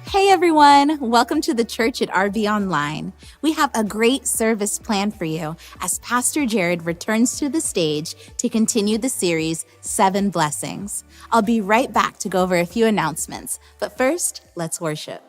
Hey everyone, welcome to the church at RV Online. We have a great service planned for you as Pastor Jared returns to the stage to continue the series, 7 Blessings. I'll be right back to go over a few announcements, but first, let's worship.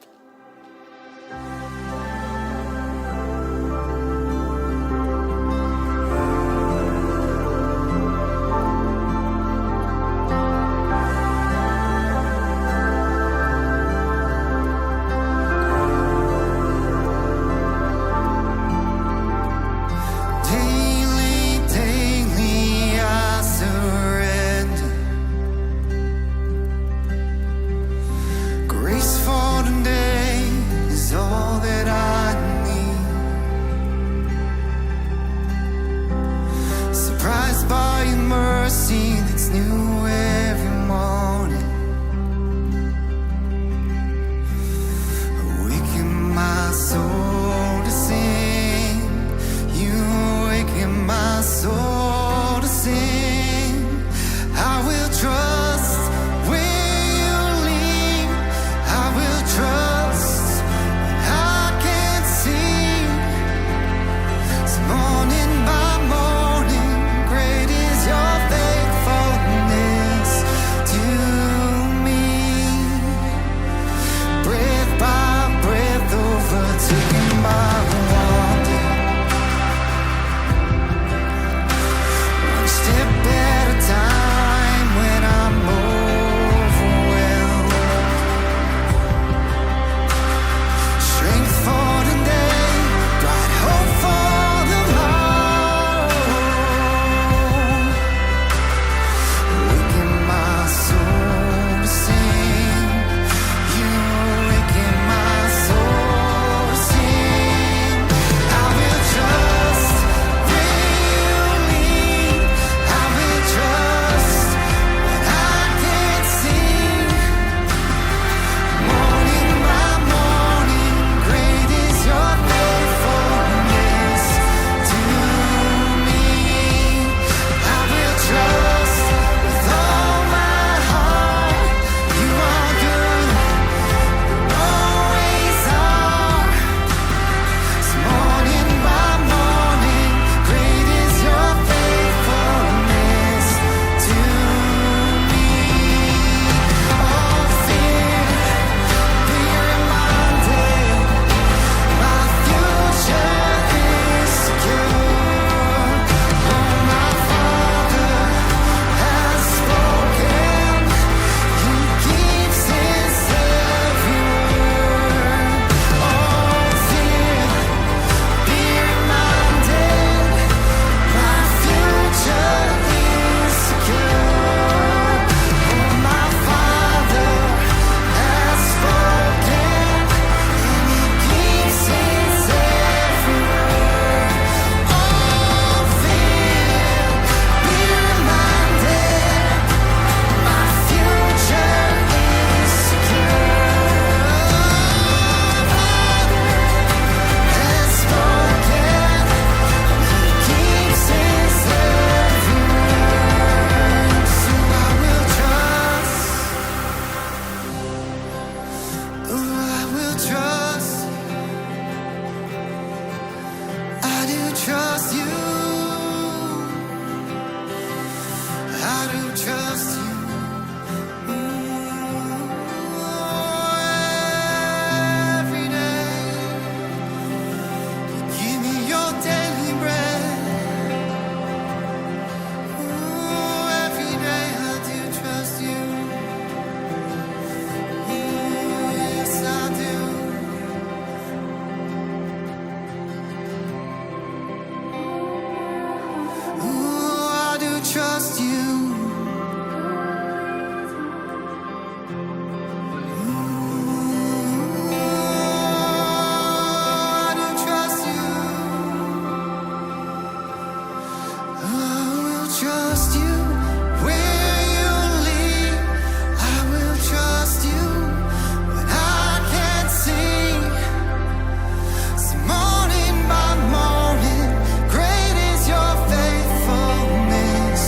Morning, great is your faithfulness.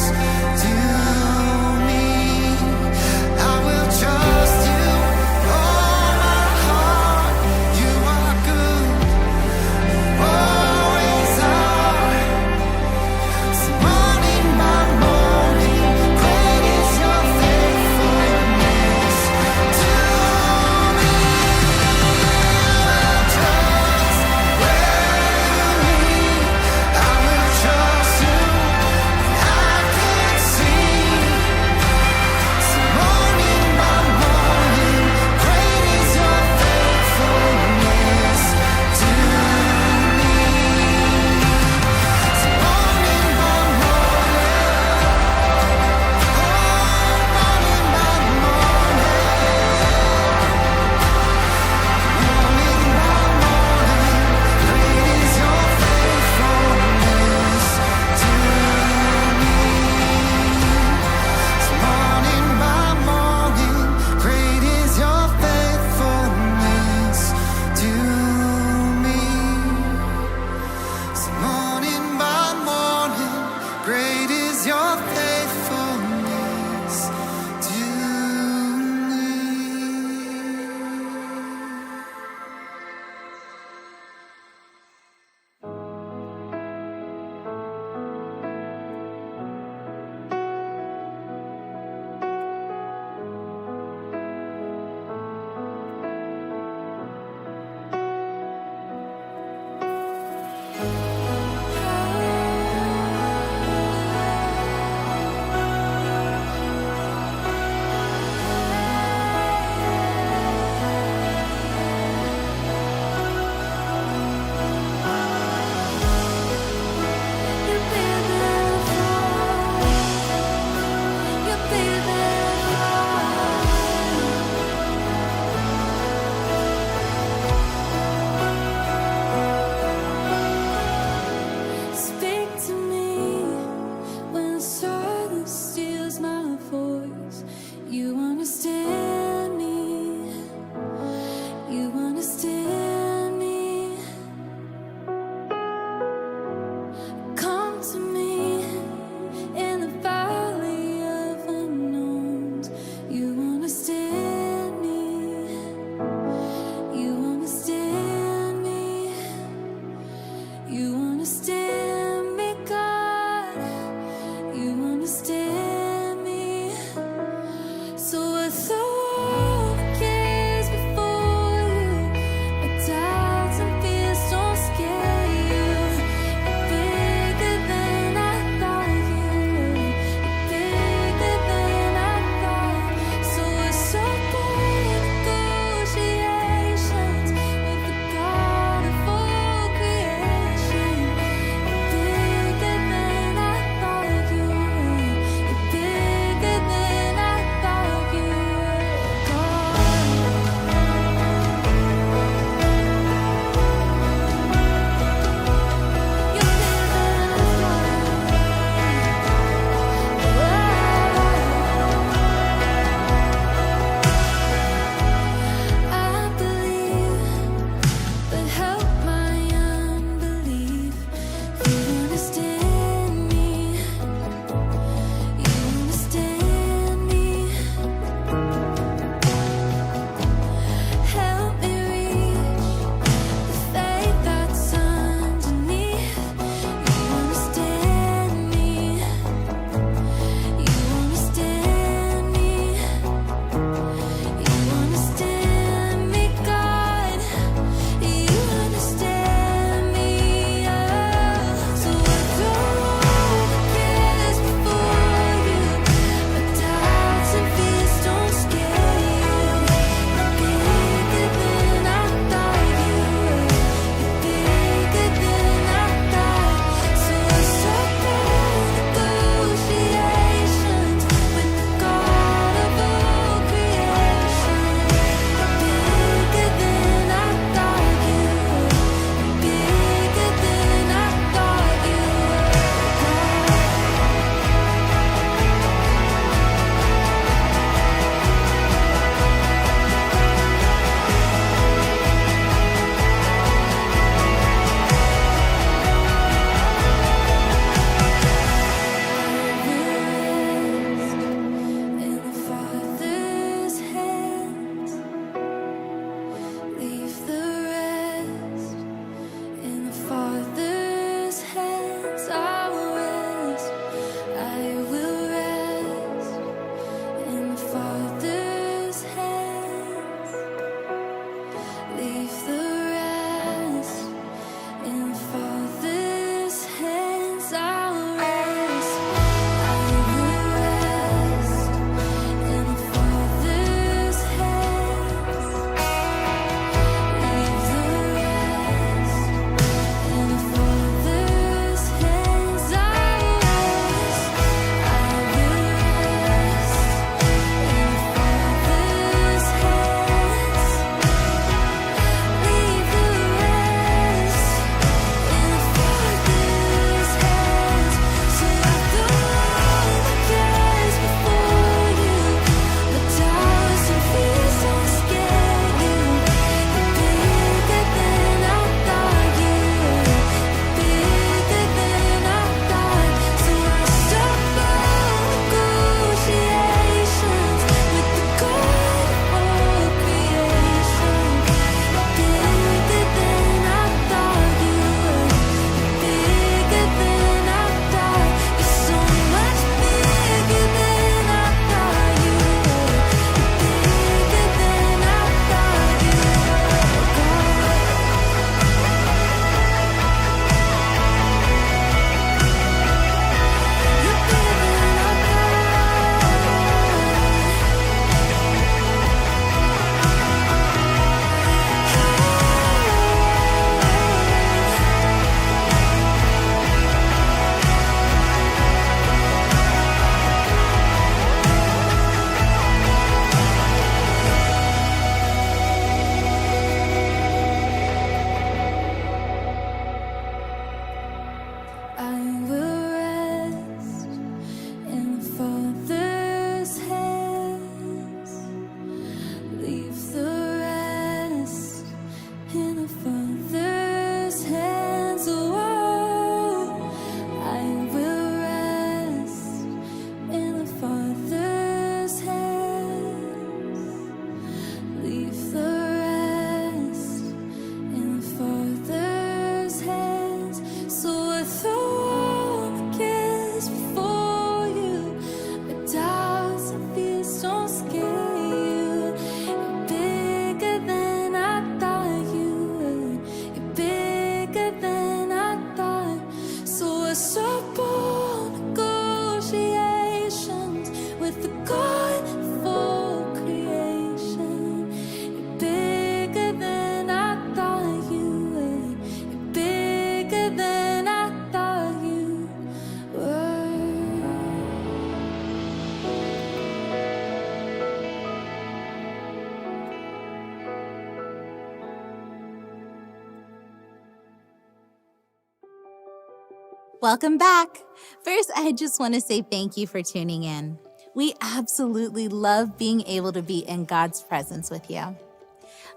Welcome back. First, I just want to say thank you for tuning in. We absolutely love being able to be in God's presence with you.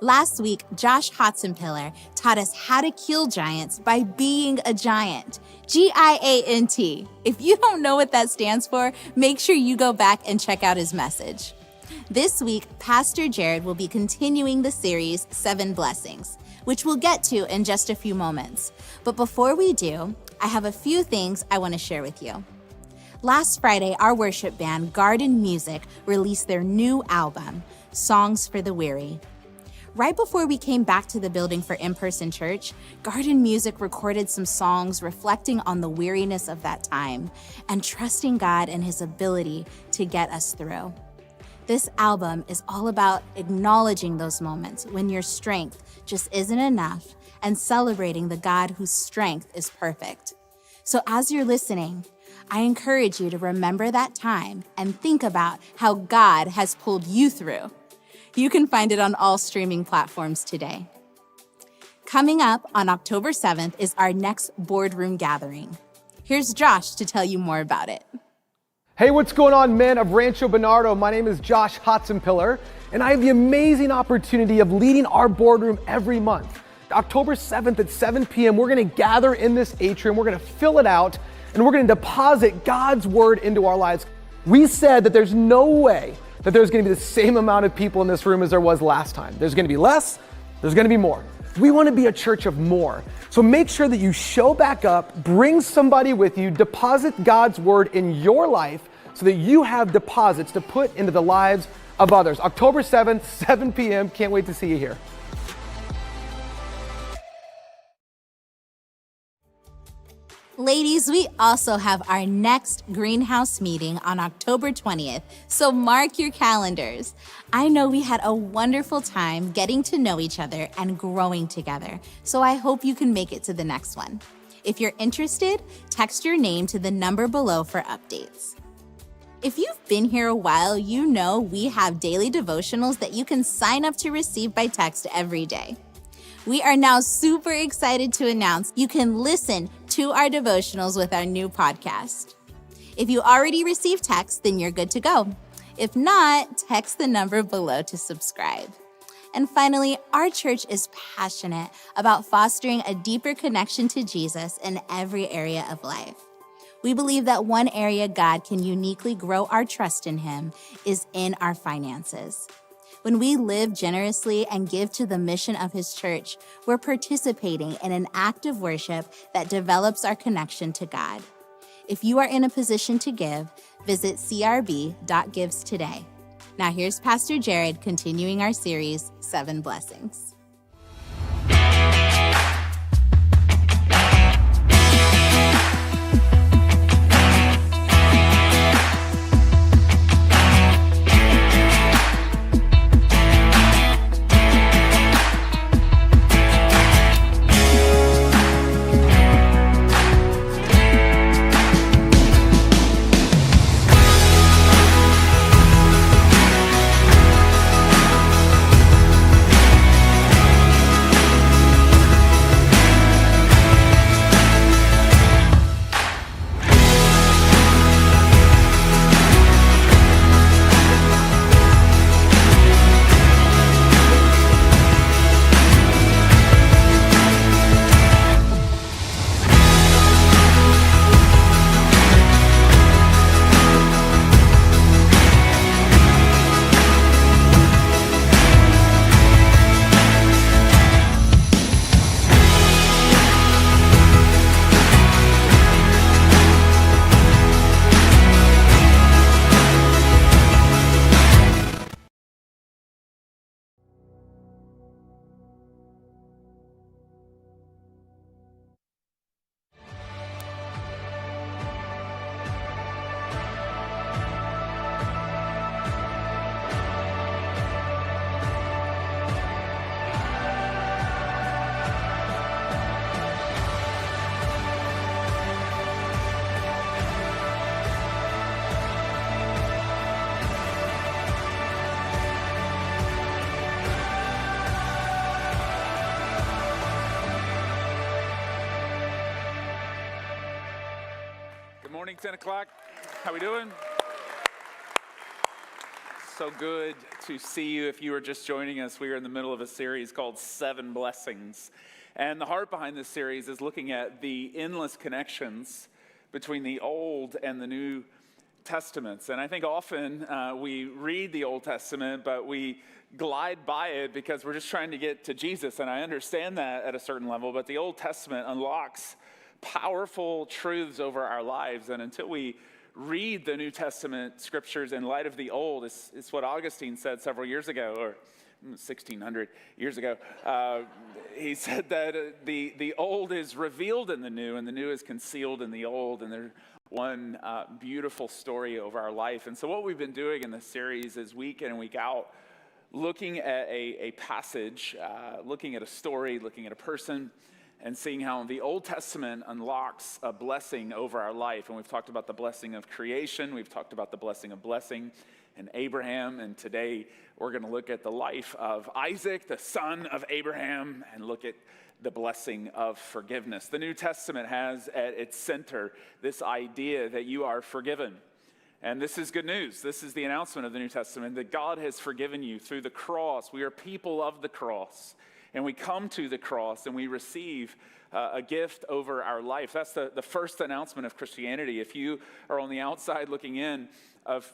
Last week, Josh Hotzenpiller taught us how to kill giants by being a giant. GIANT. If you don't know what that stands for, make sure you go back and check out his message. This week, Pastor Jared will be continuing the series 7 Blessings, which we'll get to in just a few moments. But before we do, I have a few things I want to share with you. Last Friday, our worship band, Garden Music, released their new album, Songs for the Weary. Right before we came back to the building for in-person church, Garden Music recorded some songs reflecting on the weariness of that time and trusting God and His ability to get us through. This album is all about acknowledging those moments when your strength just isn't enough and celebrating the God whose strength is perfect. So as you're listening, I encourage you to remember that time and think about how God has pulled you through. You can find it on all streaming platforms today. Coming up on October 7th is our next boardroom gathering. Here's Josh to tell you more about it. Hey, what's going on, men of Rancho Bernardo? My name is Josh Hotzenpiller, and I have the amazing opportunity of leading our boardroom every month. October 7th at 7 p.m., we're gonna gather in this atrium, we're gonna fill it out, and we're gonna deposit God's word into our lives. We said that there's no way that there's gonna be the same amount of people in this room as there was last time. There's gonna be less, there's gonna be more. We wanna be a church of more. So make sure that you show back up, bring somebody with you, deposit God's word in your life so that you have deposits to put into the lives of others. October 7th, 7 p.m. Can't wait to see you here. Ladies, we also have our next greenhouse meeting on October 20th, so mark your calendars. I know we had a wonderful time getting to know each other and growing together, so I hope you can make it to the next one. If you're interested, text your name to the number below for updates. If you've been here a while, you know we have daily devotionals that you can sign up to receive by text every day. We are now super excited to announce you can listen to our devotionals with our new podcast. If you already received text, then you're good to go. If not, text the number below to subscribe. And finally, our church is passionate about fostering a deeper connection to Jesus in every area of life. We believe that one area God can uniquely grow our trust in Him is in our finances. When we live generously and give to the mission of His church, we're participating in an act of worship that develops our connection to God. If you are in a position to give, visit crb.gives today. Now here's Pastor Jared continuing our series, 7 Blessings. Good morning, 10 o'clock. How we doing? So good to see you. If you are just joining us, we are in the middle of a series called 7 Blessings. And the heart behind this series is looking at the endless connections between the Old and the New Testaments. And I think often we read the Old Testament, but we glide by it because we're just trying to get to Jesus. And I understand that at a certain level, but the Old Testament unlocks powerful truths over our lives. And until we read the New Testament scriptures in light of the Old, it's what Augustine said several years ago, or 1600 years ago. He said that the Old is revealed in the New, and the New is concealed in the Old. And there's one beautiful story over our life. And so what we've been doing in this series is week in and week out, looking at a passage, looking at a story, looking at a person, and seeing how the Old Testament unlocks a blessing over our life. And we've talked about the blessing of creation. We've talked about the blessing of blessing and Abraham. And today we're going to look at the life of Isaac, the son of Abraham, and look at the blessing of forgiveness. The New Testament has at its center this idea that you are forgiven. And this is good news. This is the announcement of the New Testament, that God has forgiven you through the cross. We are people of the cross. And we come to the cross and we receive a gift over our life. That's the first announcement of Christianity. If you are on the outside looking in of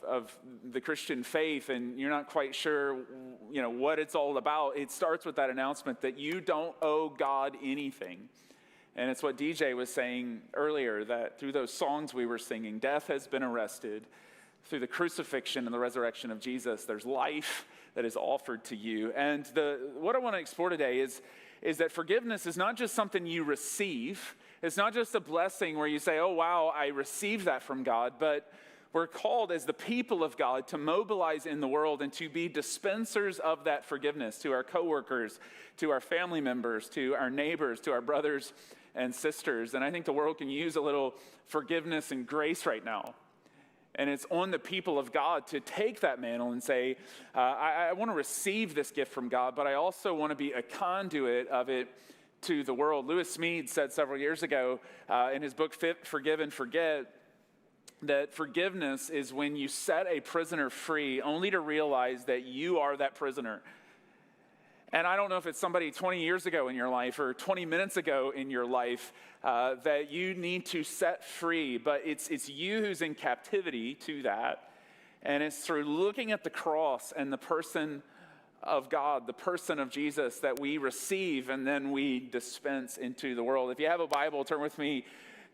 the Christian faith and you're not quite sure, what it's all about, it starts with that announcement that you don't owe God anything. And it's what DJ was saying earlier, that through those songs we were singing, death has been arrested. Through the crucifixion and the resurrection of Jesus, there's life that is offered to you. And what I want to explore today is that forgiveness is not just something you receive. It's not just a blessing where you say, oh, wow, I received that from God. But we're called as the people of God to mobilize in the world and to be dispensers of that forgiveness to our coworkers, to our family members, to our neighbors, to our brothers and sisters. And I think the world can use a little forgiveness and grace right now. And it's on the people of God to take that mantle and say, I want to receive this gift from God, but I also want to be a conduit of it to the world. Lewis Smead said several years ago in his book, Forgive and Forget, that forgiveness is when you set a prisoner free only to realize that you are that prisoner. And I don't know if it's somebody 20 years ago in your life or 20 minutes ago in your life that you need to set free, but it's you who's in captivity to that. And it's through looking at the cross and the person of God, the person of Jesus, that we receive and then we dispense into the world. If you have a Bible, turn with me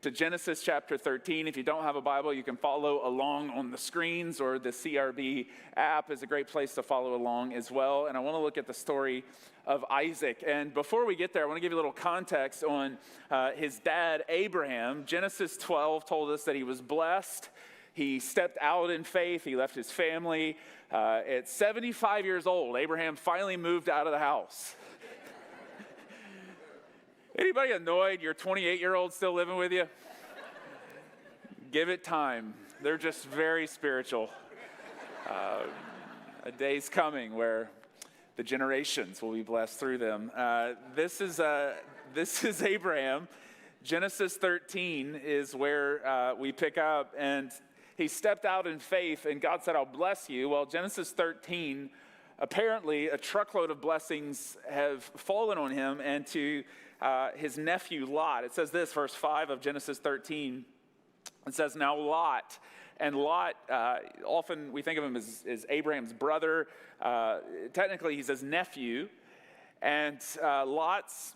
to Genesis chapter 13. If you don't have a Bible, you can follow along on the screens, or the CRB app is a great place to follow along as well. And I want to look at the story of Isaac. And before we get there, I want to give you a little context on his dad, Abraham. Genesis 12 told us that he was blessed. He stepped out in faith. He left his family. At 75 years old, Abraham finally moved out of the house. Anybody annoyed your 28-year-old still living with you? Give it time. They're just very spiritual. A day's coming where the generations will be blessed through them. This is Abraham. Genesis 13 is where we pick up, and he stepped out in faith, and God said, I'll bless you. Well, Genesis 13, apparently a truckload of blessings have fallen on him and to his nephew Lot. It says this, verse 5 of Genesis 13. It says, now Lot. And Lot, often we think of him as Abraham's brother. Technically, he's his nephew. And Lot's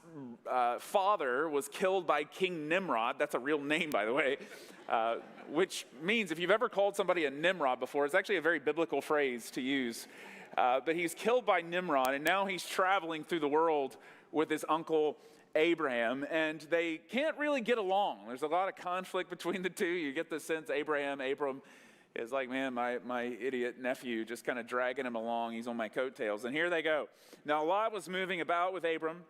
father was killed by King Nimrod. That's a real name, by the way. Which means if you've ever called somebody a Nimrod before, it's actually a very biblical phrase to use. But he's killed by Nimrod, and now he's traveling through the world with his uncle Abraham, and they can't really get along. There's a lot of conflict between the two. You get the sense Abram is like, man, my idiot nephew, just kind of dragging him along. He's on my coattails. And here they go. Now Lot was moving about with Abram,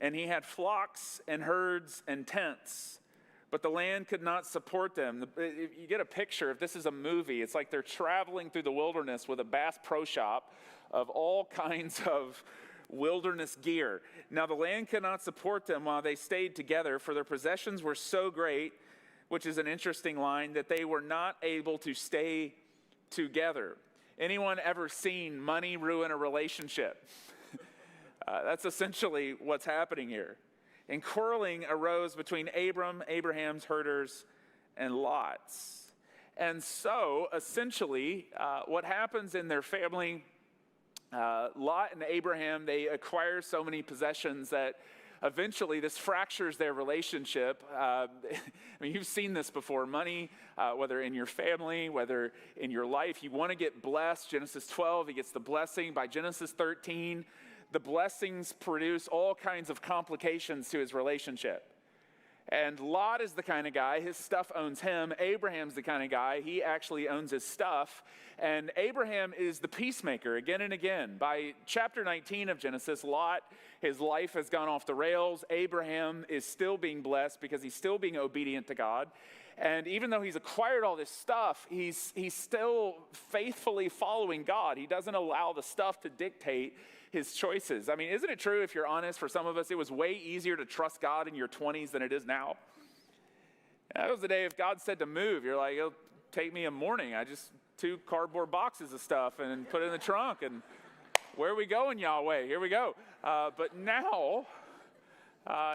and he had flocks and herds and tents, but the land could not support them. You get a picture, if this is a movie, it's like they're traveling through the wilderness with a Bass Pro Shop of all kinds of wilderness gear. Now the land could not support them while they stayed together, for their possessions were so great which is an interesting line, that they were not able to stay together. Anyone ever seen money ruin a relationship? That's essentially what's happening here. And quarreling arose between Abraham's herders, and Lot's. And so, essentially, what happens in their family, Lot and Abraham, they acquire so many possessions that eventually this fractures their relationship. I mean, you've seen this before. Money, whether in your family, whether in your life, you want to get blessed. Genesis 12, he gets the blessing. By Genesis 13, the blessings produce all kinds of complications to his relationship. And Lot is the kind of guy, his stuff owns him. Abraham's the kind of guy, he actually owns his stuff. And Abraham is the peacemaker again and again. By chapter 19 of Genesis, Lot, his life has gone off the rails. Abraham is still being blessed because he's still being obedient to God. And even though he's acquired all this stuff, he's still faithfully following God. He doesn't allow the stuff to dictate his choices. I mean, isn't it true, if you're honest, for some of us, it was way easier to trust God in your 20s than it is now? That was the day if God said to move, you're like, it'll take me a morning. I just 2 cardboard boxes of stuff and put it in the trunk. And where are we going, Yahweh? Here we go. But now,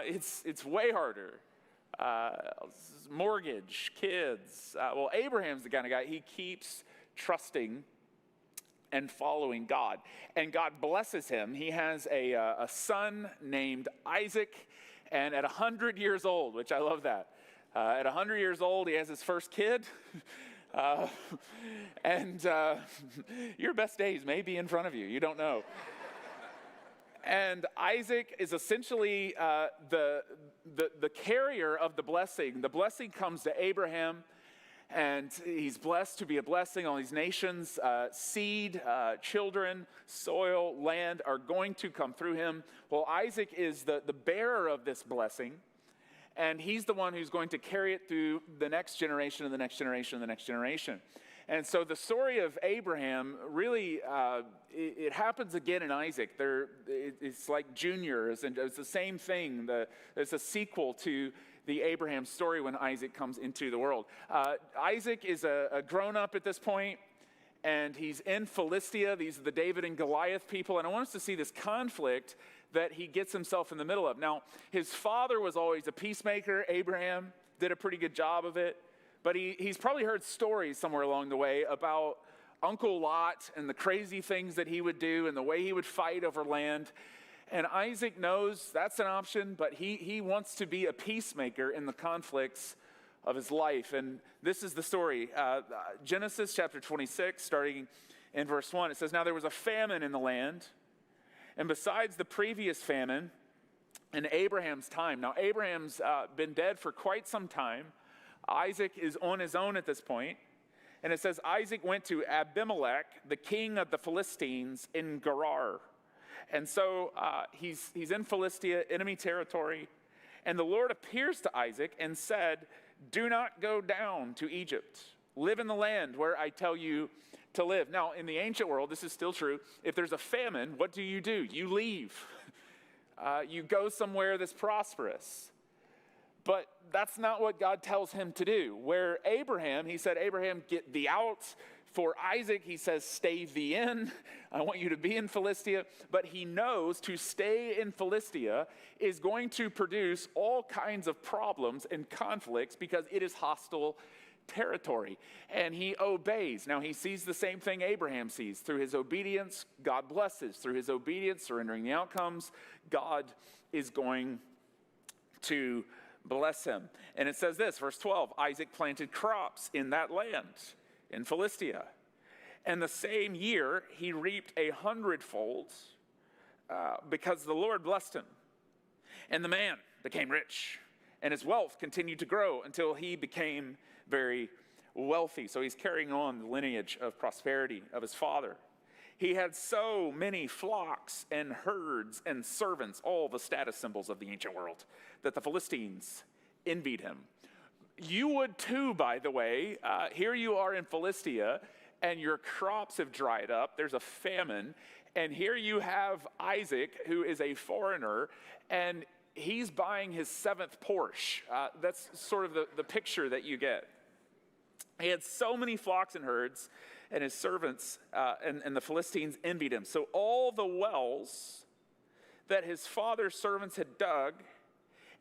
it's way harder. Mortgage, kids. Well, Abraham's the kind of guy, he keeps trusting and following God. And God blesses him. He has a son named Isaac, and at 100 years old, which I love that. At 100 years old, he has his first kid. Your best days may be in front of you. You don't know. And Isaac is essentially the carrier of the blessing. The blessing comes to Abraham, and he's blessed to be a blessing. All these nations, seed, children, soil, land are going to come through him. Well, Isaac is the bearer of this blessing, and he's the one who's going to carry it through the next generation and the next generation and the next generation. And so the story of Abraham really, it happens again in Isaac. It's like juniors, and it's the same thing. There's a sequel to the Abraham story when Isaac comes into the world. Isaac is a grown-up at this point, and he's in Philistia. These are the David and Goliath people, and I want us to see this conflict that he gets himself in the middle of. Now, his father was always a peacemaker. Abraham did a pretty good job of it. But he's probably heard stories somewhere along the way about Uncle Lot and the crazy things that he would do and the way he would fight over land. And Isaac knows that's an option, but he wants to be a peacemaker in the conflicts of his life. And this is the story. Genesis chapter 26, starting in verse 1, it says, "Now there was a famine in the land, and besides the previous famine in Abraham's time." Now Abraham's been dead for quite some time. Isaac is on his own at this point. And it says, Isaac went to Abimelech, the king of the Philistines, in Gerar. And so he's in Philistia, enemy territory. And the Lord appears to Isaac and said, "Do not go down to Egypt. Live in the land where I tell you to live." Now, in the ancient world, this is still true. If there's a famine, what do? You leave. You go somewhere that's prosperous. But that's not what God tells him to do. Where Abraham, he said, Abraham, get thee out. For Isaac, he says, stay thee in. I want you to be in Philistia. But he knows to stay in Philistia is going to produce all kinds of problems and conflicts because it is hostile territory. And he obeys. Now, he sees the same thing Abraham sees. Through his obedience, God blesses. Through his obedience, surrendering the outcomes, God is going to bless him. And it says this, verse 12, Isaac planted crops in that land, in Philistia. And the same year, he reaped 100-fold because the Lord blessed him. And the man became rich, and his wealth continued to grow until he became very wealthy. So he's carrying on the lineage of prosperity of his father. He had so many flocks and herds and servants, all the status symbols of the ancient world, that the Philistines envied him. You would too, by the way. Here you are in Philistia, and your crops have dried up. There's a famine. And here you have Isaac, who is a foreigner, and he's buying his 7th Porsche. That's sort of the picture that you get. He had so many flocks and herds, and his servants and the Philistines envied him. So all the wells that his father's servants had dug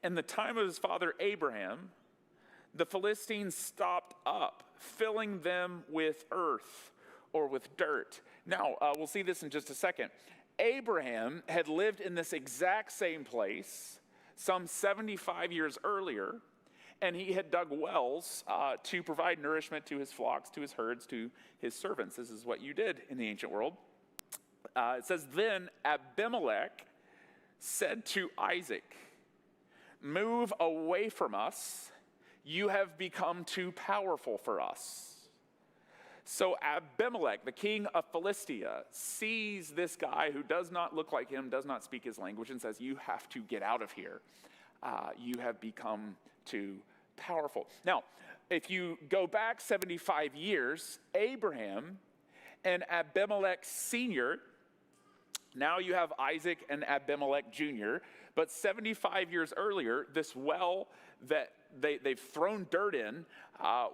in the time of his father Abraham, the Philistines stopped up, filling them with earth or with dirt. Now, we'll see this in just a second. Abraham had lived in this exact same place some 75 years earlier, and he had dug wells to provide nourishment to his flocks, to his herds, to his servants. This is what you did in the ancient world. It says, then Abimelech said to Isaac, move away from us. You have become too powerful for us. So Abimelech, the king of Philistia, sees this guy who does not look like him, does not speak his language, and says, you have to get out of here. You have become too powerful. Now, if you go back 75 years, Abraham and Abimelech Sr., now you have Isaac and Abimelech Jr., but 75 years earlier, this well that they've thrown dirt in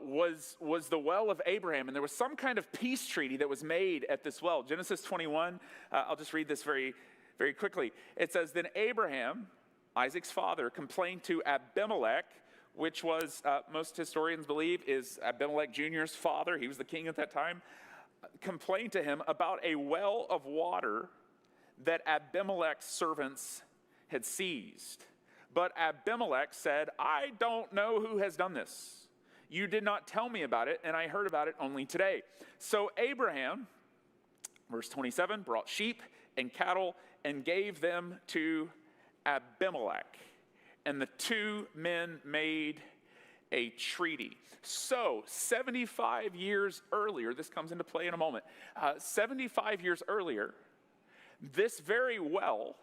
was the well of Abraham, and there was some kind of peace treaty that was made at this well. Genesis 21, I'll just read this very, very quickly. It says, then Abraham, Isaac's father, complained to Abimelech, which was, most historians believe, is Abimelech Jr.'s father. He was the king at that time. Complained to him about a well of water that Abimelech's servants had seized. But Abimelech said, I don't know who has done this. You did not tell me about it, and I heard about it only today. So Abraham, verse 27, brought sheep and cattle and gave them to Abimelech. And the two men made a treaty. So 75 years earlier, this comes into play in a moment, 75 years earlier, this very well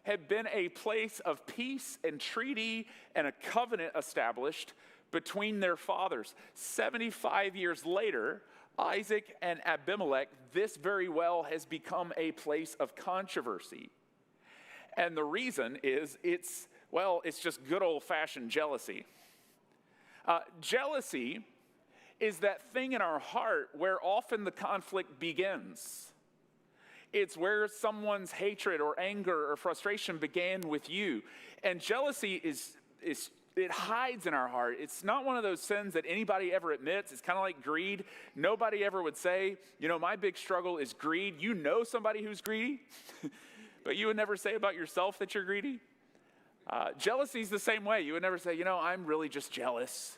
had been a place of peace and treaty and a covenant established between their fathers. 75 years later, Isaac and Abimelech, this very well has become a place of controversy. And the reason is it's just good old-fashioned jealousy. Jealousy is that thing in our heart where often the conflict begins. It's where someone's hatred or anger or frustration began with you. And jealousy it hides in our heart. It's not one of those sins that anybody ever admits. It's kind of like greed. Nobody ever would say, my big struggle is greed. You know somebody who's greedy, but you would never say about yourself that you're greedy. Jealousy is the same way. You would never say, I'm really just jealous.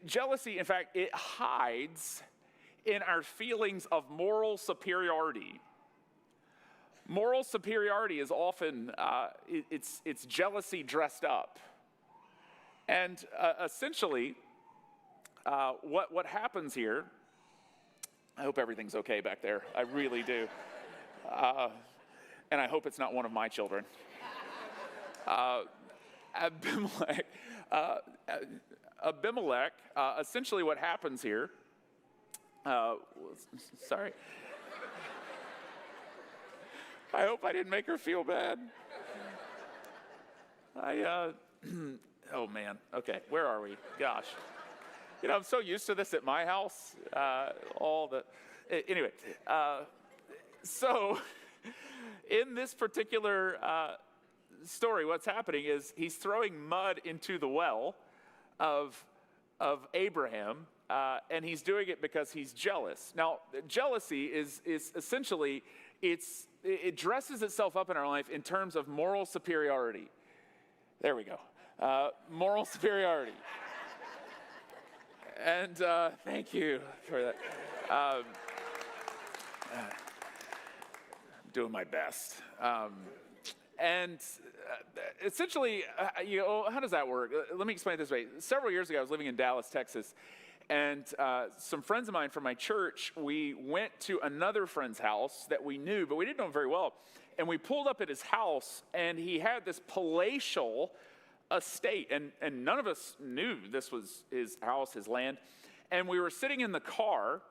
Jealousy, in fact, it hides in our feelings of moral superiority. Moral superiority is often, it's jealousy dressed up. And essentially, what happens here, I hope everything's okay back there. I really do. And I hope it's not one of my children. Abimelech, essentially what happens here, sorry. I hope I didn't make her feel bad. Oh man, okay, where are we? Gosh. I'm so used to this at my house, anyway. So in this particular story, what's happening is he's throwing mud into the well of Abraham, and he's doing it because he's jealous. Now, jealousy is essentially, it dresses itself up in our life in terms of moral superiority. There we go. Moral superiority. And thank you for that. I'm doing my best. Essentially, how does that work? Let me explain it this way. Several years ago, I was living in Dallas, Texas, and some friends of mine from my church, we went to another friend's house that we knew, but we didn't know him very well. And we pulled up at his house, and he had this palatial estate, and none of us knew this was his house, his land. And we were sitting in the car,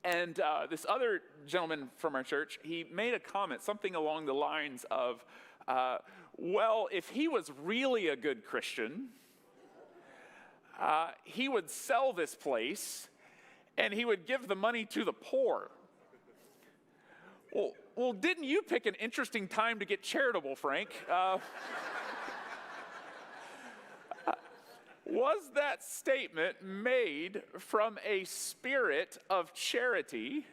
and this other gentleman from our church, he made a comment, something along the lines of, Well, if he was really a good Christian, he would sell this place and he would give the money to the poor. Well, didn't you pick an interesting time to get charitable, Frank? Was that statement made from a spirit of charity?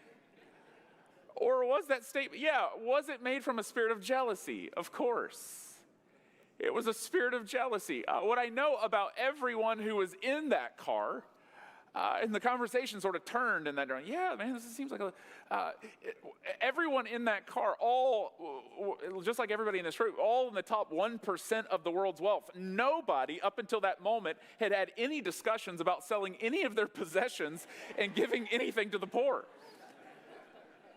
Or was that statement, was it made from a spirit of jealousy? Of course. It was a spirit of jealousy. What I know about everyone who was in that car, and the conversation sort of turned in that direction. Yeah, man, this seems like everyone in that car, all, just like everybody in this room, all in the top 1% of the world's wealth. Nobody up until that moment had had any discussions about selling any of their possessions and giving anything to the poor.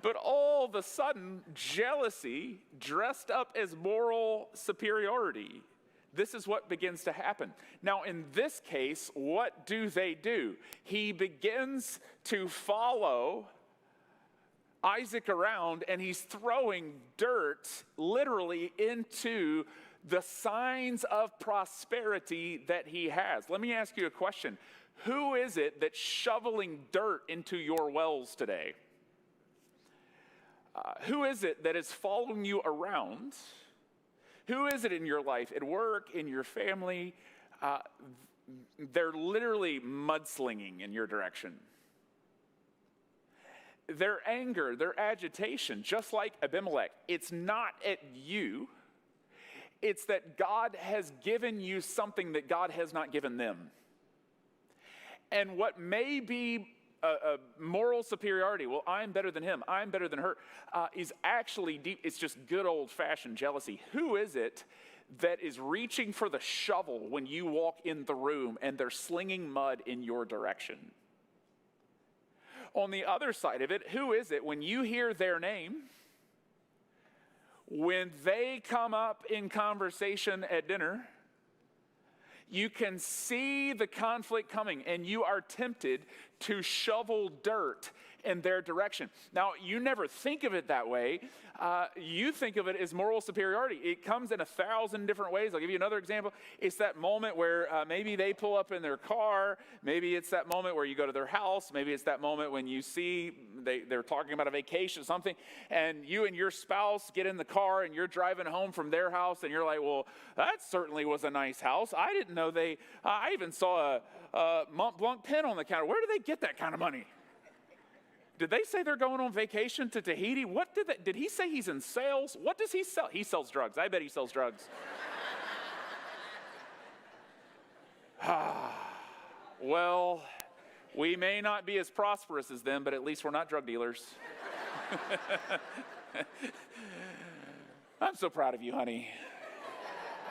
But all of a sudden, jealousy dressed up as moral superiority. This is what begins to happen. Now, in this case, what do? He begins to follow Isaac around, and he's throwing dirt literally into the signs of prosperity that he has. Let me ask you a question. Who is it that's shoveling dirt into your wells today? Who is it that is following you around? Who is it in your life, at work, in your family? They're literally mudslinging in your direction. Their anger, their agitation, just like Abimelech, it's not at you. It's that God has given you something that God has not given them. And what may be a moral superiority, well, I'm better than him, I'm better than her, is actually deep. It's just good old-fashioned jealousy. Who is it that is reaching for the shovel when you walk in the room and they're slinging mud in your direction? On the other side of it, who is it when you hear their name, when they come up in conversation at dinner, you can see the conflict coming, and you are tempted to shovel dirt in their direction. Now, you never think of it that way. You think of it as moral superiority. It comes in 1,000 different ways. I'll give you another example. It's that moment where maybe they pull up in their car. Maybe it's that moment where you go to their house. Maybe it's that moment when you see they're talking about a vacation or something, and you and your spouse get in the car, and you're driving home from their house, and you're like, well, that certainly was a nice house. I didn't know I even saw a Mont Blanc pen on the counter. Where do they get that kind of money? Did they say they're going on vacation to Tahiti? What did he say he's in sales? What does he sell? He sells drugs. I bet he sells drugs. Well, we may not be as prosperous as them, but at least we're not drug dealers. I'm so proud of you, honey.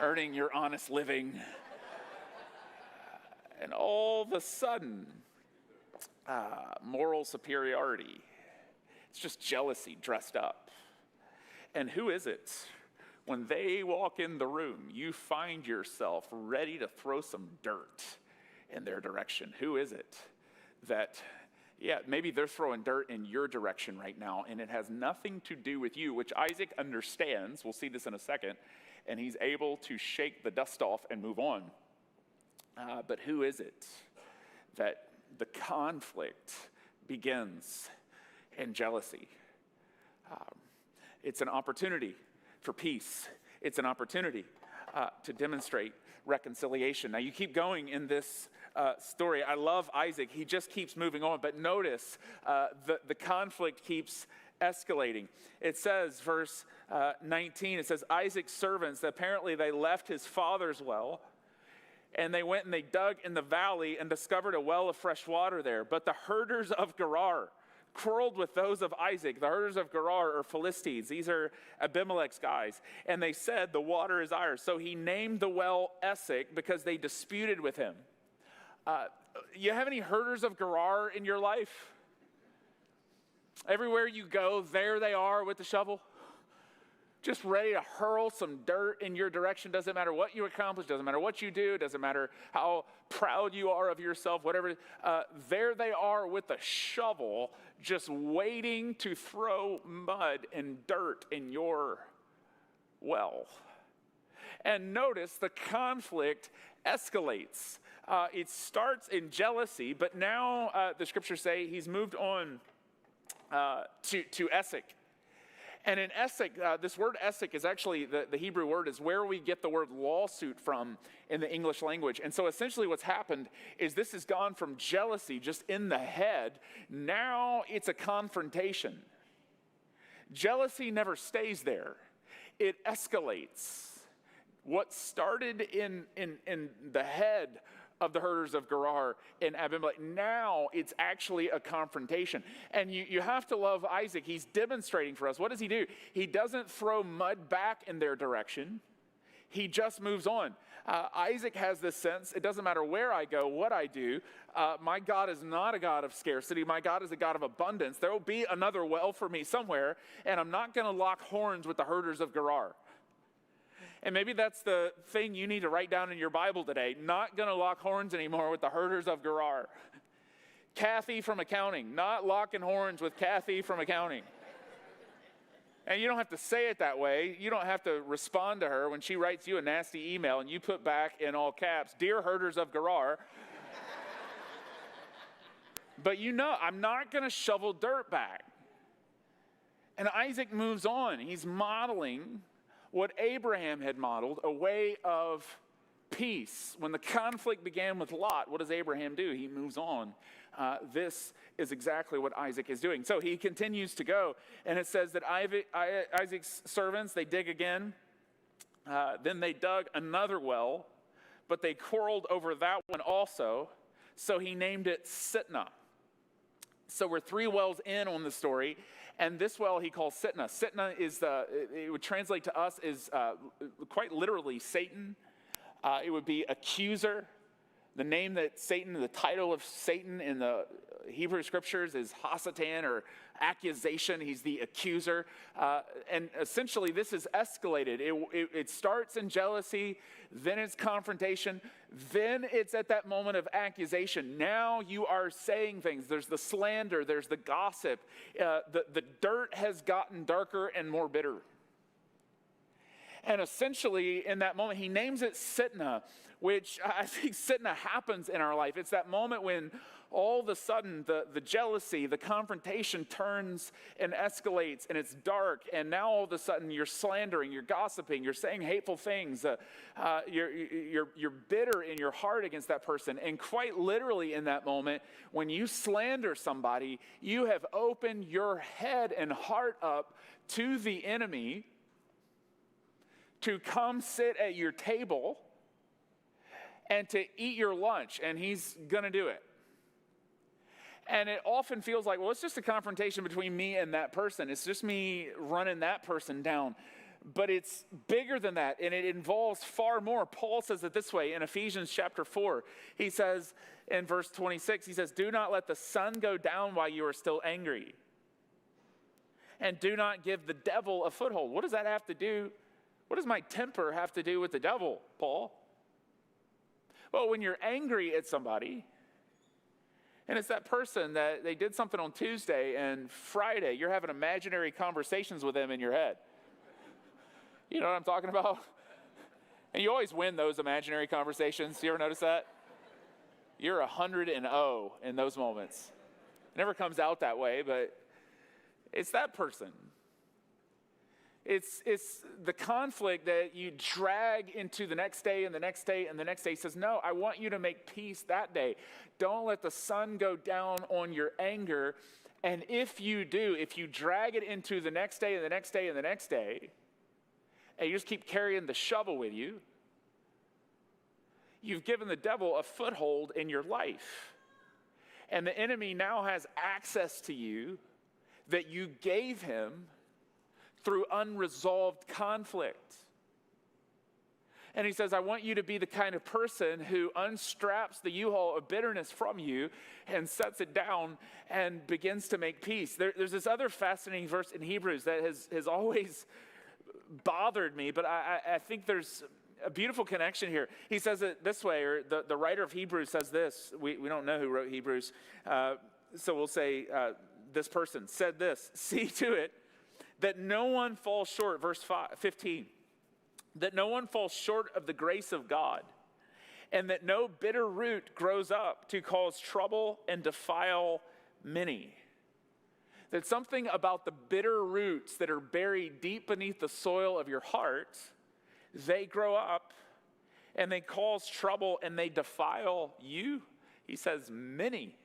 Earning your honest living. And all of a sudden, moral superiority. It's just jealousy dressed up. And who is it? When they walk in the room, you find yourself ready to throw some dirt in their direction. Who is it that, maybe they're throwing dirt in your direction right now, and it has nothing to do with you, which Isaac understands. We'll see this in a second. And he's able to shake the dust off and move on. But who is it that the conflict begins in jealousy? It's an opportunity for peace. It's an opportunity to demonstrate reconciliation. Now, you keep going in this story. I love Isaac. He just keeps moving on. But notice the conflict keeps escalating. It says, verse 19, it says, Isaac's servants, apparently they left his father's well, and they went and they dug in the valley and discovered a well of fresh water there. But the herders of Gerar quarreled with those of Isaac. The herders of Gerar are Philistines. These are Abimelech's guys. And they said, the water is ours. So he named the well Esek because they disputed with him. You have any herders of Gerar in your life? Everywhere you go, there they are with the shovel. Just ready to hurl some dirt in your direction. Doesn't matter what you accomplish. Doesn't matter what you do. Doesn't matter how proud you are of yourself. Whatever. There they are with a shovel, just waiting to throw mud and dirt in your well. And notice the conflict escalates. It starts in jealousy, but now the scriptures say he's moved on to Esek. And in Esek, this word Esek is actually, the Hebrew word is where we get the word lawsuit from in the English language. And so essentially what's happened is this has gone from jealousy just in the head, now it's a confrontation. Jealousy never stays there. It escalates. What started in the head of the herders of Gerar and Abimelech, now it's actually a confrontation. And you have to love Isaac. He's demonstrating for us. What does he do? He doesn't throw mud back in their direction. He just moves on. Isaac has this sense, it doesn't matter where I go, what I do, my God is not a God of scarcity. My God is a God of abundance. There will be another well for me somewhere, and I'm not going to lock horns with the herders of Gerar. And maybe that's the thing you need to write down in your Bible today. Not going to lock horns anymore with the herders of Gerar. Kathy from accounting. Not locking horns with Kathy from accounting. And you don't have to say it that way. You don't have to respond to her when she writes you a nasty email and you put back in all caps, "Dear herders of Gerar." But I'm not going to shovel dirt back. And Isaac moves on. He's modeling what Abraham had modeled, a way of peace. When the conflict began with Lot, what does Abraham do? He moves on. This is exactly what Isaac is doing. So he continues to go, and it says that Isaac's servants, they dig again. Then they dug another well, but they quarreled over that one also. So he named it Sitnah. So we're 3 wells in on the story, and this well he calls Sitnah. Sitnah is it would translate to us as quite literally Satan. It would be accuser. The name that Satan, the title of Satan in the Hebrew scriptures is Hasatan, or accusation. He's the accuser. And essentially this is escalated. It starts in jealousy, then it's confrontation, then it's at that moment of accusation. Now you are saying things. There's the slander, there's the gossip. The dirt has gotten darker and more bitter. And essentially, in that moment, he names it Sitnah, which I think Sitnah happens in our life. It's that moment when all of a sudden the jealousy, the confrontation turns and escalates, and it's dark, and now all of a sudden you're slandering, you're gossiping, you're saying hateful things, you're bitter in your heart against that person. And quite literally in that moment, when you slander somebody, you have opened your head and heart up to the enemy to come sit at your table and to eat your lunch, and he's going to do it. And it often feels like, well, it's just a confrontation between me and that person. It's just me running that person down. But it's bigger than that, and it involves far more. Paul says it this way in Ephesians chapter 4. He says in verse 26, he says, "Do not let the sun go down while you are still angry. And do not give the devil a foothold." What does that have to do? What does my temper have to do with the devil, Paul? Well, when you're angry at somebody, and it's that person that they did something on Tuesday, and Friday you're having imaginary conversations with them in your head. You know what I'm talking about? And you always win those imaginary conversations. You ever notice that? You're 100-0 in those moments. It never comes out that way, but it's that person. It's the conflict that you drag into the next day and the next day and the next day. He says, no, I want you to make peace that day. Don't let the sun go down on your anger. And if you do, if you drag it into the next day and the next day and the next day, and you just keep carrying the shovel with you, you've given the devil a foothold in your life. And the enemy now has access to you that you gave him through unresolved conflict. And he says, I want you to be the kind of person who unstraps the U-Haul of bitterness from you and sets it down and begins to make peace. There's this other fascinating verse in Hebrews that has always bothered me, but I think there's a beautiful connection here. He says it this way, or the writer of Hebrews says this. We don't know who wrote Hebrews, so we'll say this person said this: "See to it that no one falls short," verse 15, that no one falls short of the grace of God, and that no bitter root grows up to cause trouble and defile many. That something about the bitter roots that are buried deep beneath the soil of your heart, they grow up and they cause trouble and they defile you. He says many.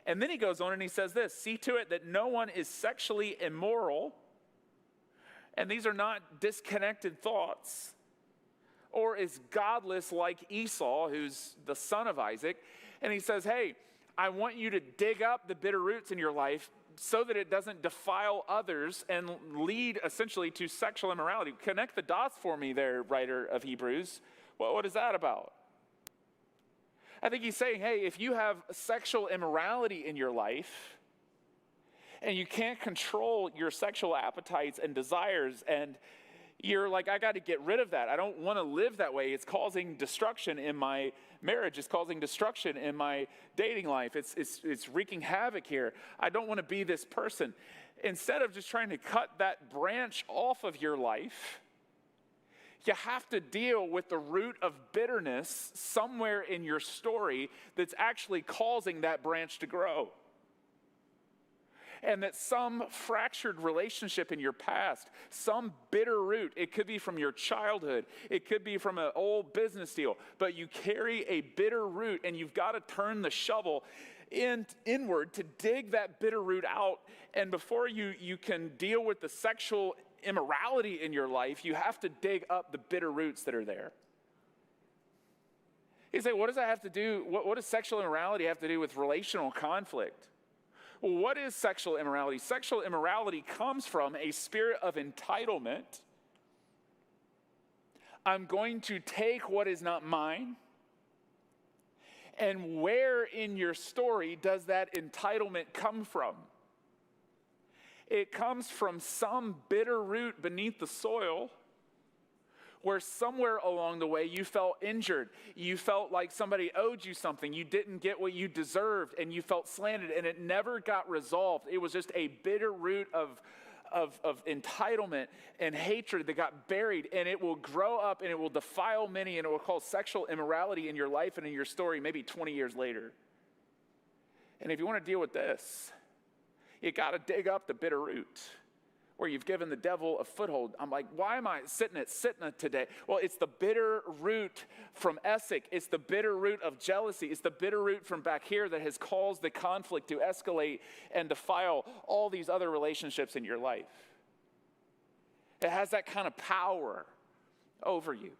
And then he goes on and he says this, see to it that no one is sexually immoral. And these are not disconnected thoughts. Or is godless like Esau, who's the son of Isaac. And he says, hey, I want you to dig up the bitter roots in your life so that it doesn't defile others and lead essentially to sexual immorality. Connect the dots for me there, writer of Hebrews. Well, what is that about? I think he's saying, hey, if you have sexual immorality in your life and you can't control your sexual appetites and desires, and you're like, I got to get rid of that. I don't want to live that way. It's causing destruction in my marriage. It's causing destruction in my dating life. It's wreaking havoc here. I don't want to be this person. Instead of just trying to cut that branch off of your life, you have to deal with the root of bitterness somewhere in your story that's actually causing that branch to grow. And that some fractured relationship in your past, some bitter root, it could be from your childhood, it could be from an old business deal, but you carry a bitter root and you've got to turn the shovel inward to dig that bitter root out. And before you can deal with the sexual immorality in your life, you have to dig up the bitter roots that are there. You say, what does that have to do? What does sexual immorality have to do with relational conflict? Well, what is sexual immorality? Sexual immorality comes from a spirit of entitlement. I'm going to take what is not mine. And where in your story does that entitlement come from? It comes from some bitter root beneath the soil, where somewhere along the way you felt injured. You felt like somebody owed you something. You didn't get what you deserved, and you felt slandered, and it never got resolved. It was just a bitter root of entitlement and hatred that got buried, and it will grow up and it will defile many, and it will cause sexual immorality in your life and in your story maybe 20 years later. And if you want to deal with this, you got to dig up the bitter root, where you've given the devil a foothold. I'm like, why am I sitting at Sitna today? Well, it's the bitter root from Esek. It's the bitter root of jealousy. It's the bitter root from back here that has caused the conflict to escalate and defile all these other relationships in your life. It has that kind of power over you.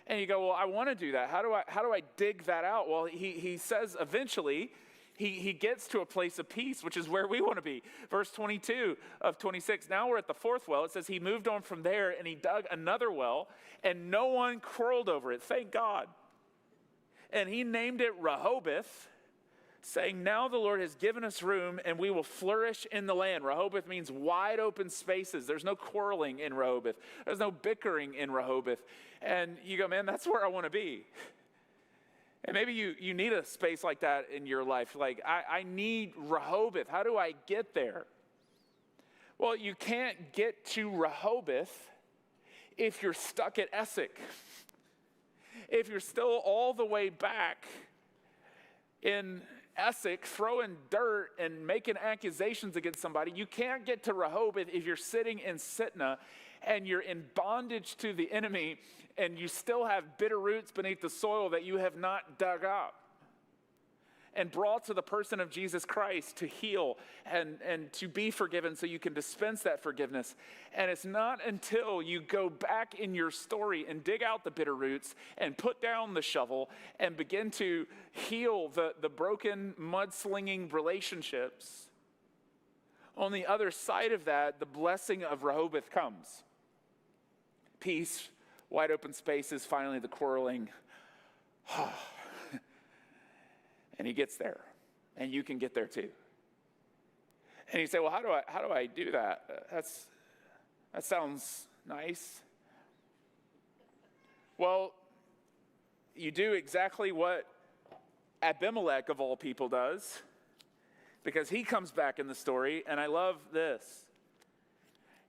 And you go, well, I want to do that. How do I dig that out? Well, he says eventually, He gets to a place of peace, which is where we want to be. Verse 22 of 26, now we're at the fourth well. It says he moved on from there and he dug another well, and no one quarreled over it, thank God. And he named it Rehoboth, saying, now the Lord has given us room and we will flourish in the land. Rehoboth means wide open spaces. There's no quarreling in Rehoboth. There's no bickering in Rehoboth. And you go, man, that's where I want to be. And maybe you need a space like that in your life. Like, I need Rehoboth. How do I get there? Well, you can't get to Rehoboth if you're stuck at Esek. If you're still all the way back in Esek, throwing dirt and making accusations against somebody, you can't get to Rehoboth if you're sitting in Sitna and you're in bondage to the enemy, and you still have bitter roots beneath the soil that you have not dug up and brought to the person of Jesus Christ to heal and to be forgiven so you can dispense that forgiveness. And it's not until you go back in your story and dig out the bitter roots and put down the shovel and begin to heal the broken, mudslinging relationships. On the other side of that, the blessing of Rehoboth comes. Peace, wide open spaces, finally the quarreling. And he gets there, and you can get there too. And you say, well, how do I do that? That sounds nice. Well, you do exactly what Abimelech of all people does, because he comes back in the story, and I love this.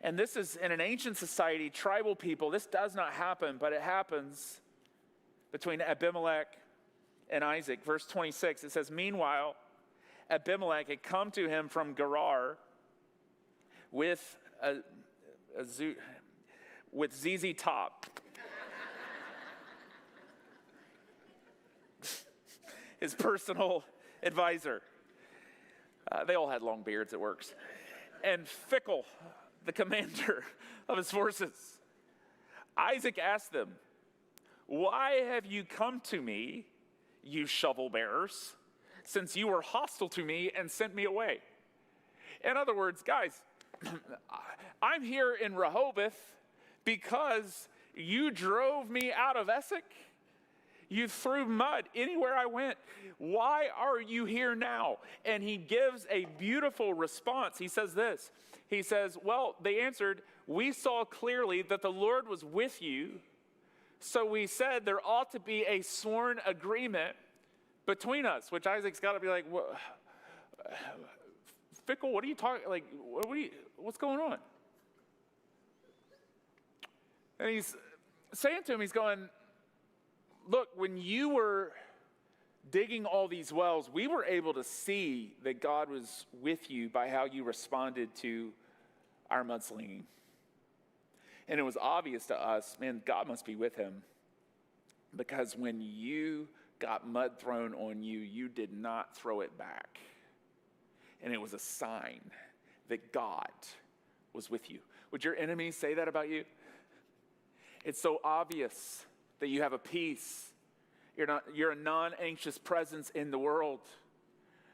And this is, in an ancient society, tribal people, this does not happen, but it happens between Abimelech and Isaac. Verse 26, it says, meanwhile, Abimelech had come to him from Gerar with ZZ Top. His personal advisor. They all had long beards, it works. And Fickle, the commander of his forces. Isaac asked them, why have you come to me, you shovel bearers, since you were hostile to me and sent me away? In other words, guys, I'm here in Rehoboth because you drove me out of Essex. You threw mud anywhere I went. Why are you here now? And he gives a beautiful response. He says this. He says, well, they answered, we saw clearly that the Lord was with you. So we said there ought to be a sworn agreement between us, which Isaac's got to be like, Fickle, what are you talking, like, what's going on? And he's saying to him, he's going, look, when you were digging all these wells, we were able to see that God was with you by how you responded to our mudslinging. And it was obvious to us, man, God must be with him. Because when you got mud thrown on you, you did not throw it back. And it was a sign that God was with you. Would your enemies say that about you? It's so obvious that you have a peace. You're a non-anxious presence in the world.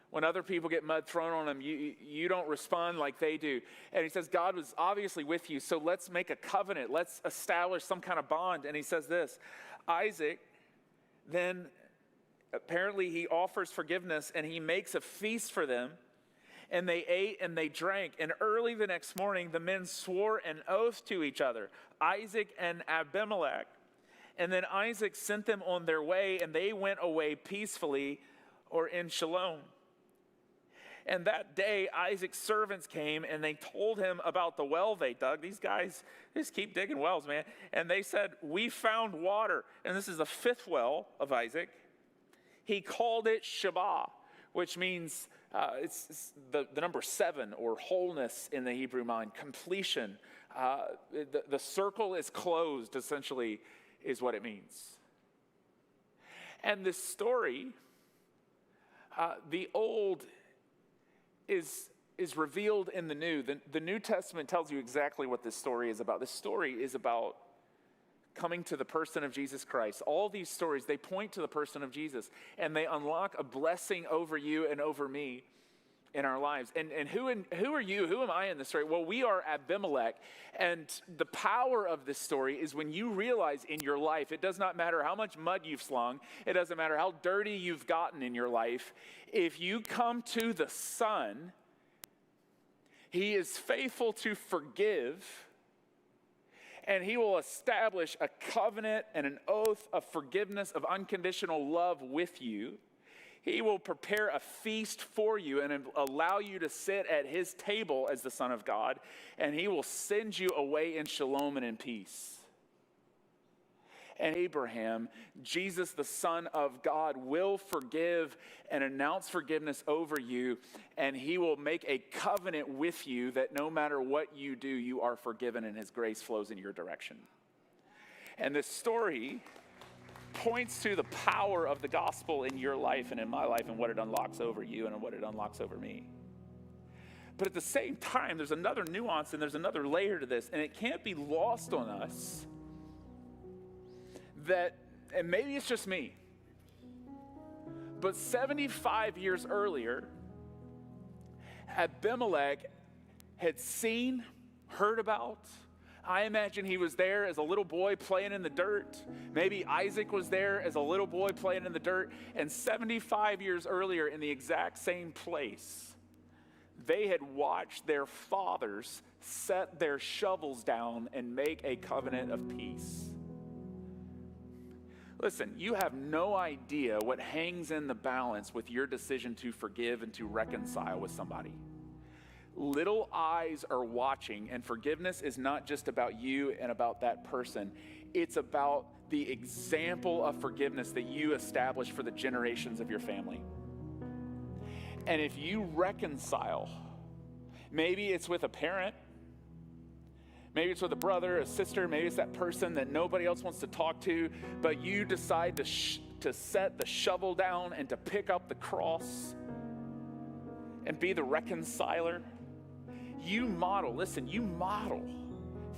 When other people get mud thrown on them, you don't respond like they do. And he says, God was obviously with you, so let's make a covenant. Let's establish some kind of bond. And he says this, Isaac, then apparently he offers forgiveness and he makes a feast for them. And they ate and they drank. And early the next morning, the men swore an oath to each other, Isaac and Abimelech. And then Isaac sent them on their way, and they went away peacefully, or in shalom. And that day, Isaac's servants came, and they told him about the well they dug. These guys just keep digging wells, man. And they said, we found water. And this is the fifth well of Isaac. He called it Shabbat, which means it's the number 7, or wholeness in the Hebrew mind, completion. The circle is closed, essentially, is what it means. And this story, the old is revealed in the new. The New Testament tells you exactly what this story is about. This story is about coming to the person of Jesus Christ. All these stories, they point to the person of Jesus, and they unlock a blessing over you and over me in our lives. And who are you? Who am I in this story? Well, we are Abimelech. And the power of this story is when you realize in your life, it does not matter how much mud you've slung, it doesn't matter how dirty you've gotten in your life, if you come to the Son, he is faithful to forgive, and he will establish a covenant and an oath of forgiveness, of unconditional love with you. He will prepare a feast for you and allow you to sit at his table as the Son of God, and he will send you away in shalom and in peace. And Abraham, Jesus, the Son of God, will forgive and announce forgiveness over you, and he will make a covenant with you that no matter what you do, you are forgiven and his grace flows in your direction. And this story points to the power of the gospel in your life and in my life and what it unlocks over you and what it unlocks over me. But at the same time, there's another nuance and there's another layer to this, and it can't be lost on us that, and maybe it's just me, but 75 years earlier, Abimelech had seen, heard about. I imagine he was there as a little boy playing in the dirt. Maybe Isaac was there as a little boy playing in the dirt. And 75 years earlier, in the exact same place, they had watched their fathers set their shovels down and make a covenant of peace. Listen, you have no idea what hangs in the balance with your decision to forgive and to reconcile with somebody. little eyes are watching, and forgiveness is not just about you and about that person. It's about the example of forgiveness that you establish for the generations of your family. And if you reconcile, maybe it's with a parent, maybe it's with a brother, a sister, maybe it's that person that nobody else wants to talk to, but you decide to set the shovel down and to pick up the cross and be the reconciler. You model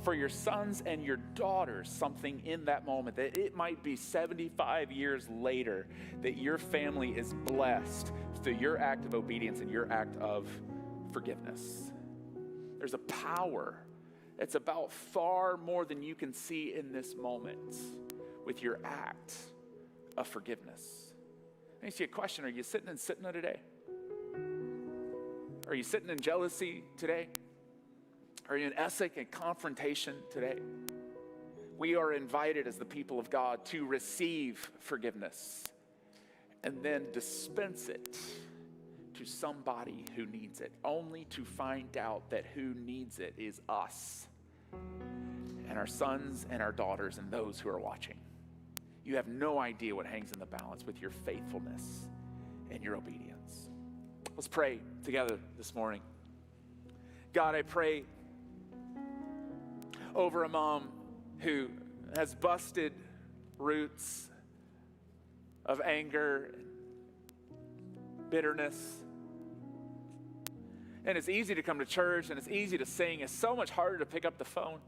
for your sons and your daughters something in that moment, that it might be 75 years later that your family is blessed through your act of obedience and your act of forgiveness. There's a power. It's about far more than you can see in this moment with your act of forgiveness. Let me see a question. Are you sitting in Sitna today? Are you sitting in jealousy today? Are you in Essex and confrontation today? We are invited as the people of God to receive forgiveness and then dispense it to somebody who needs it, only to find out that who needs it is us and our sons and our daughters and those who are watching. You have no idea what hangs in the balance with your faithfulness and your obedience. Let's pray together this morning. God, I pray over a mom who has busted roots of anger, bitterness. And it's easy to come to church and it's easy to sing. It's so much harder to pick up the phone.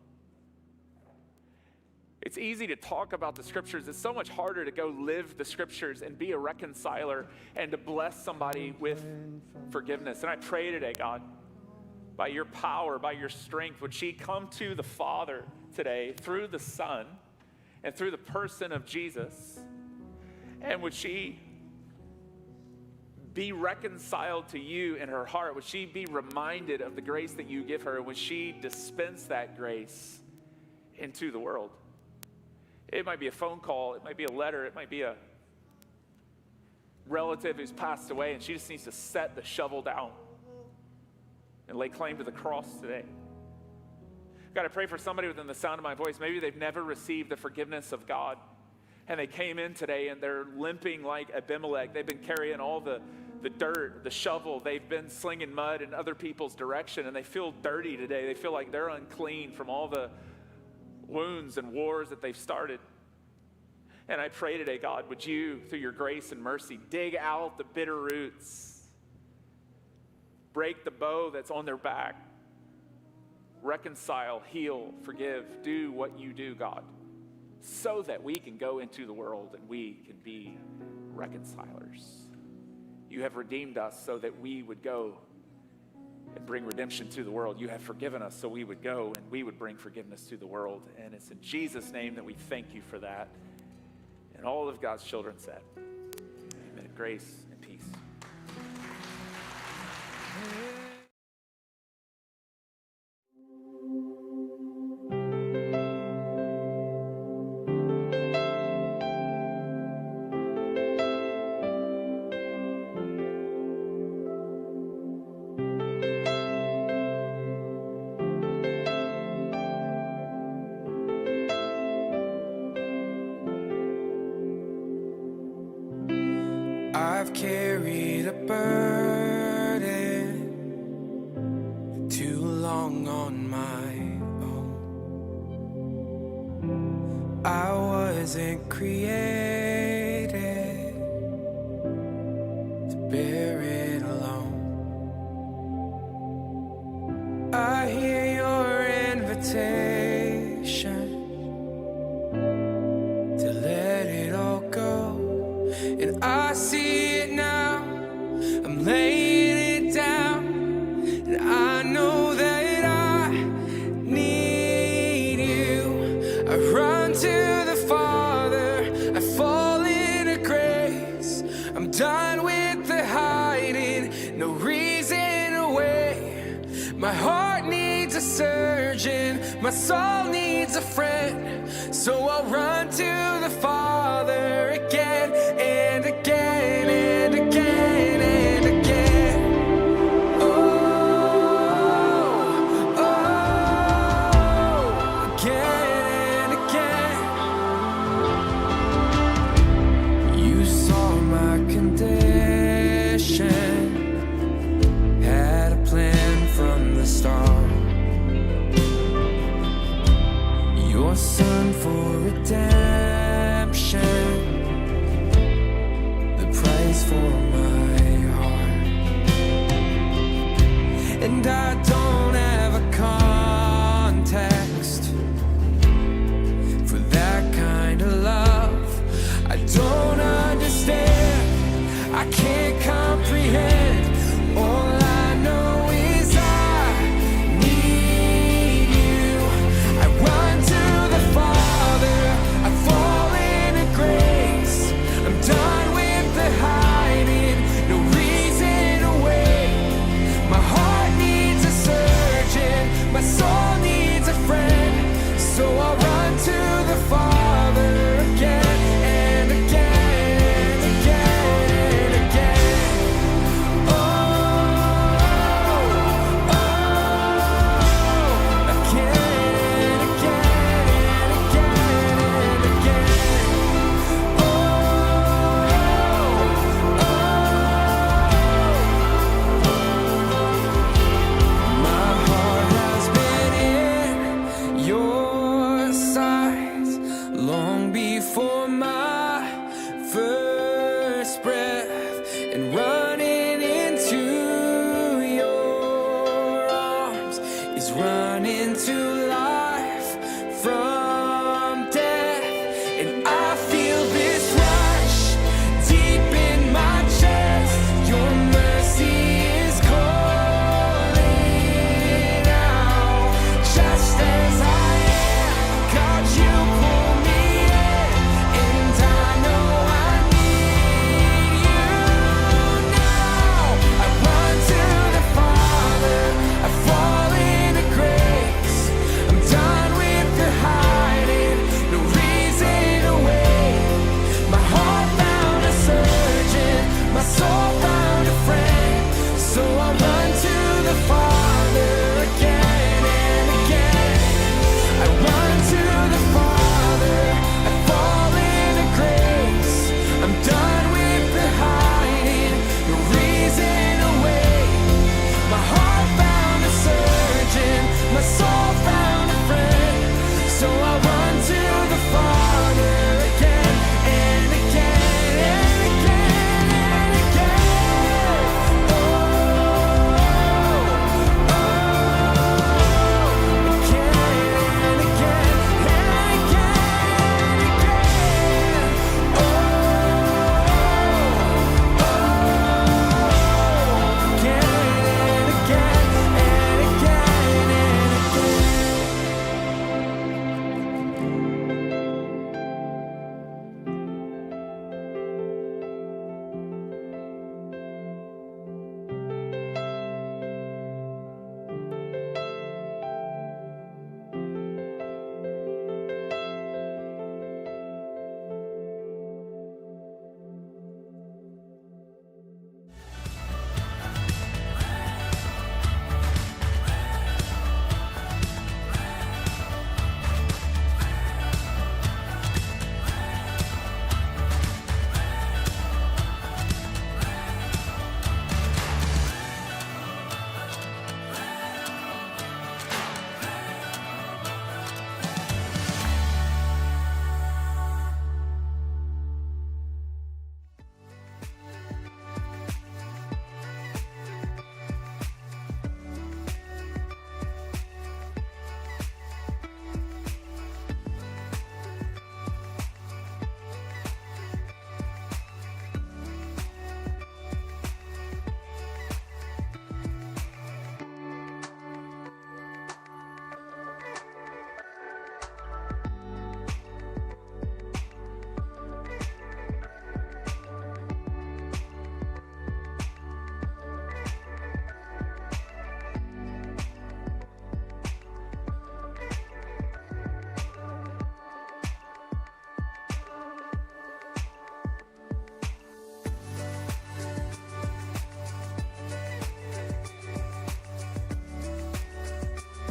It's easy to talk about the scriptures. It's so much harder to go live the scriptures and be a reconciler and to bless somebody with forgiveness. And I pray today, God, by your power, by your strength, would she come to the Father today through the Son and through the person of Jesus? And would she be reconciled to you in her heart? Would she be reminded of the grace that you give her? Would she dispense that grace into the world? It might be a phone call. It might be a letter. It might be a relative who's passed away, and she just needs to set the shovel down and lay claim to the cross today. God, I pray for somebody within the sound of my voice. Maybe they've never received the forgiveness of God, and they came in today and they're limping like Abimelech. They've been carrying all the dirt, the shovel. They've been slinging mud in other people's direction, and they feel dirty today. They feel like they're unclean from all the wounds and wars that they've started. And I pray today, God, would you, through your grace and mercy, dig out the bitter roots, break the bow that's on their back, reconcile, heal, forgive, do what you do, God, so that we can go into the world and we can be reconcilers. You have redeemed us so that we would go and bring redemption to the world. You have forgiven us so we would go and we would bring forgiveness to the world. And it's in Jesus' name that we thank you for that. And all of God's children said, amen. Grace and peace. I've carried a burden too long on my own. I wasn't created to bear it alone. I hear your invitation to let it all go. And I see it now, I'm laying it down, and I know that I need you. I run to the Father, I fall into grace. I'm done with the hiding, no reason to wait. My heart needs a surgeon, my soul needs a friend. So I'll run to the Father again and again and again and again. Oh, saw my condition, had a plan from the start. Your son for redemption, the price for my heart. And I don't have a context for that kind of love. I don't understand, I can't comprehend. All I know is I need you. I run to the Father, I fall into grace. I'm done with the hiding, no reason to wait. My heart needs a surgeon, my soul needs a friend. So I'll run to the Father again and again and again and again. Oh, oh, again and again and again and again. Oh, my heart has been in your sight long before my first breath, and